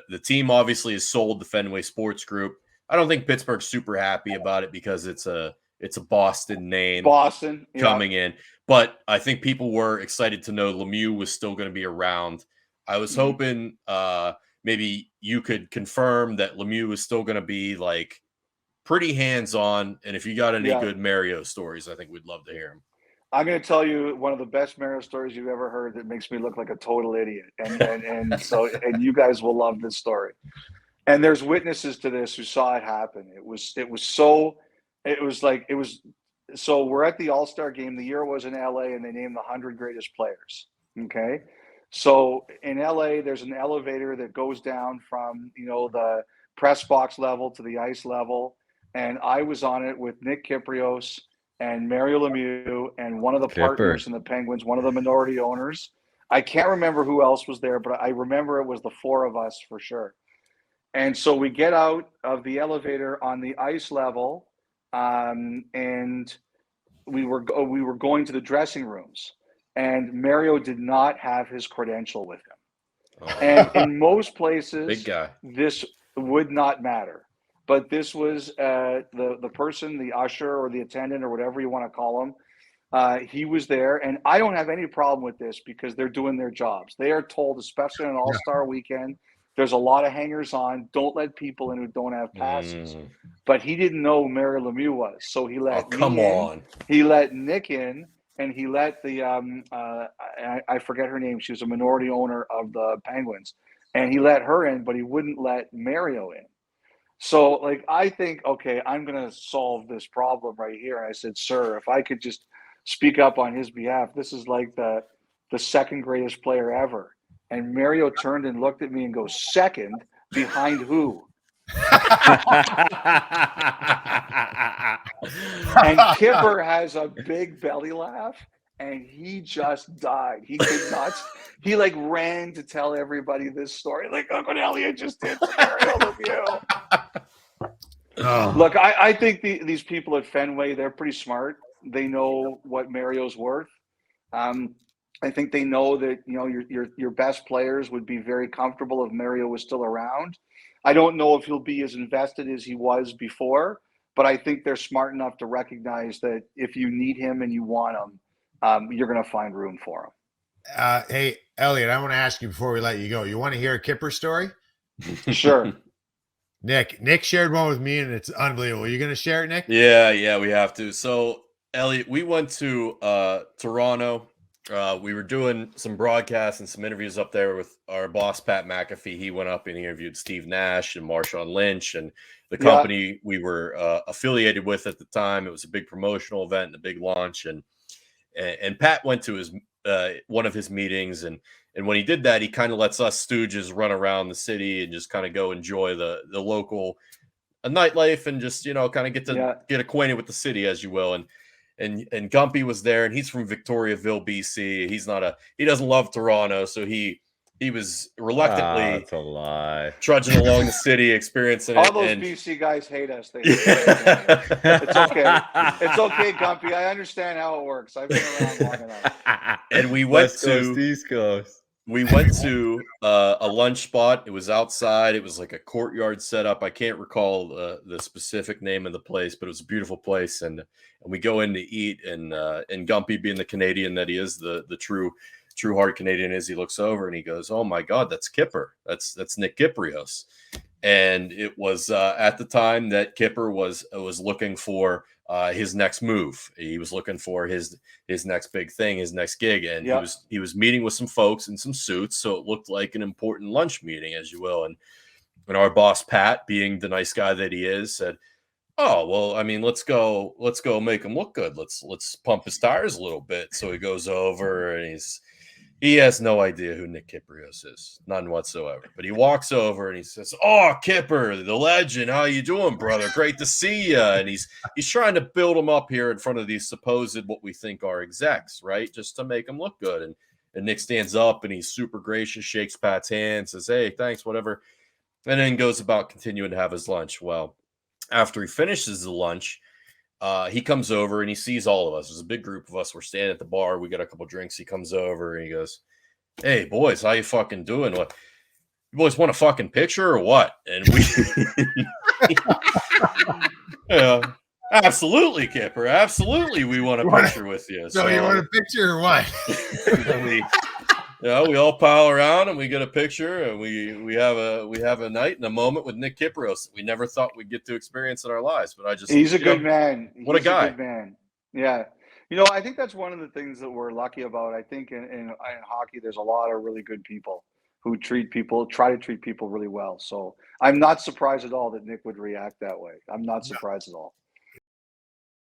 the team obviously has sold the Fenway Sports Group. I don't think Pittsburgh's super happy about it because it's a Boston name coming in. But I think people were excited to know Lemieux was still going to be around. I was hoping maybe you could confirm that Lemieux is still going to be like pretty hands-on. And if you got any good Mario stories, I think we'd love to hear them. I'm going to tell you one of the best Mario stories you've ever heard that makes me look like a total idiot. And so you guys will love this story. And there's witnesses to this who saw it happen. So we're at the All-Star game. The year was in LA and they named the 100 greatest players. Okay. So in LA, there's an elevator that goes down from, the press box level to the ice level. And I was on it with Nick Kyprios and Mario Lemieux and one of the partners in the Penguins, one of the minority owners. I can't remember who else was there, but I remember it was the four of us for sure. And so we get out of the elevator on the ice level, and we were going to the dressing rooms, and Mario did not have his credential with him. And in most places, big guy, this would not matter. But this was the person, the usher or the attendant or whatever you want to call him. He was there, and I don't have any problem with this because they're doing their jobs. They are told, especially on an All-Star weekend, there's a lot of hangers on. Don't let people in who don't have passes. But he didn't know who Mario Lemieux was, so he let He let Nick in, and he let the I forget her name. She was a minority owner of the Penguins, and he let her in, but he wouldn't let Mario in. So, I think, okay, I'm going to solve this problem right here. And I said, sir, if I could just speak up on his behalf, this is like the second greatest player ever. And Mario turned and looked at me and goes, second? Behind who? And Kipper has a big belly laugh. And he just died. He could not. He ran to tell everybody this story. Look what Elliotte just did to Mario Lemieux. Look, I think these people at Fenway, they're pretty smart. They know what Mario's worth. I think they know that your best players would be very comfortable if Mario was still around. I don't know if he'll be as invested as he was before, but I think they're smart enough to recognize that if you need him and you want him, you're going to find room for him. Hey, Elliotte, I want to ask you before we let you go. You want to hear a Kipper story? Sure. Nick shared one with me, and it's unbelievable. Are you going to share it, Nick? Yeah, we have to. So, Elliotte, we went to Toronto. We were doing some broadcasts and some interviews up there with our boss, Pat McAfee. He went up and interviewed Steve Nash and Marshawn Lynch and the company we were affiliated with at the time. It was a big promotional event and a big launch. And Pat went to his one of his meetings, and when he did that, he kind of lets us stooges run around the city and just kind of go enjoy the local nightlife and just kind of get acquainted with the city, as you will. And Gumpy was there, and he's from Victoriaville, BC. He doesn't love Toronto, so he was reluctantly trudging along the city, experiencing all those BC guys hate us. It's okay. It's okay, Gumpy. I understand how it works. I've been around long enough. And we went East Coast. We went to a lunch spot. It was outside. It was like a courtyard setup. I can't recall the specific name of the place, but it was a beautiful place. And we go in to eat, and Gumpy, being the Canadian that he is, the true heart Canadian is, he looks over and he goes, "Oh my God, that's Kipper. That's Nick Kyprios." And it was at the time that Kipper was looking for his next move. He was looking for his next big thing, his next gig, and he was meeting with some folks in some suits, so it looked like an important lunch meeting, as you will. And our boss Pat, being the nice guy that he is, said, "Oh well, I mean, let's go make him look good. Let's pump his tires a little bit." So he goes over and he has no idea who Nick Kyprios is, none whatsoever. But he walks over and he says, "Oh, Kipper, the legend, how you doing, brother? Great to see you." And he's trying to build him up here in front of these supposed what we think are execs, right? Just to make him look good. And Nick stands up and he's super gracious, shakes Pat's hand, says, "Hey, thanks, whatever," and then goes about continuing to have his lunch. Well, after he finishes the lunch, he comes over and he sees all of us. There's a big group of us. We're standing at the bar. We got a couple drinks. He comes over and he goes, "Hey, boys, how you fucking doing?" You boys want a fucking picture or what? And we, yeah, absolutely, Kipper. Absolutely, we want a picture with you. So you want a picture or what? we all pile around and we get a picture, and we have a night and a moment with Nick Kipros that we never thought we'd get to experience in our lives. But He's a good man. What a guy. Good man. Yeah. I think that's one of the things that we're lucky about. I think in hockey, there's a lot of really good people who try to treat people really well. So I'm not surprised at all that Nick would react that way. I'm not surprised at all.